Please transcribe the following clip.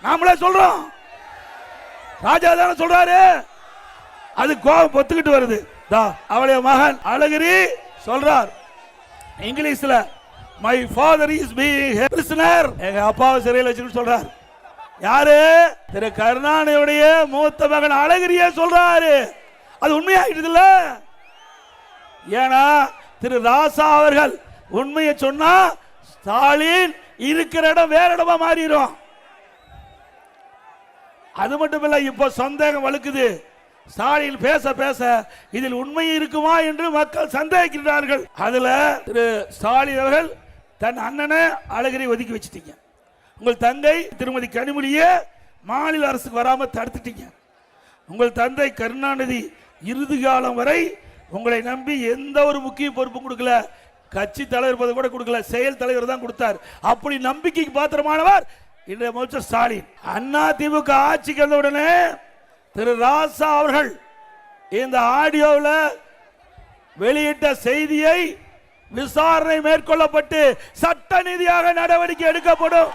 நாமளே சொல்றோம். ராஜா தானே சொல்றாரு. அது கோபம் பொத்துக்கிட்டு வருது. அவளுடைய மகன் அழகிரி சொல்றார் இங்கிலீஷ்ல, my father is being a prisoner. எங்க அப்பாவை சிறையில் வச்சுக்கிட்டு சொல்றார். யாரு? திரு கருணாநிதியுடைய மூத்த மகன் அழகிரியே சொல்றாரு. அது உண்மையாயிடுதுல்ல. ஏன்னா திரு ராசா அவர்கள் உண்மையை சொன்னா ஸ்டாலின் இருக்கிற இடம் வேற இடமா மாறிடும். அது மட்டும் இல்ல, இப்ப சந்தேகம் வலுக்குது. ஸ்டாலின் பேச பேச இதில் உண்மை இருக்குமா என்று மக்கள் சந்தேகிக்கிறார்கள். அதுல திரு ஸ்டாலின் அவர்கள் தன் அண்ணனை அழகிரி ஒதுக்கி வச்சிட்டீங்க. உங்கள் தங்கை திருமதி கனிமொழியை மாநில அரசுக்கு வராம தடுத்துட்டீங்க. உங்கள் தந்தை கருணாநிதி இறுதி காலம் வரை உங்களை நம்பி எந்த ஒரு முக்கிய பொறுப்பு கொடுக்கல. கட்சி தலைவர் பதவி கூட கொடுக்கல, செயல் தலைவர் தான் கொடுத்தார். அப்படி நம்பிக்கைக்கு பாத்திரமானவர் இன்றைய முதலமைச்சர் ஸ்டாலின். அண்ணா திமுக ஆட்சிக்கு வந்த உடனே திரு ராசா அவர்கள் இந்த ஆடியோவில் வெளியிட்ட செய்தியை விசாரணை மேற்கொள்ளப்பட்டு சட்ட ரீதியாக நடவடிக்கை எடுக்கப்படும்.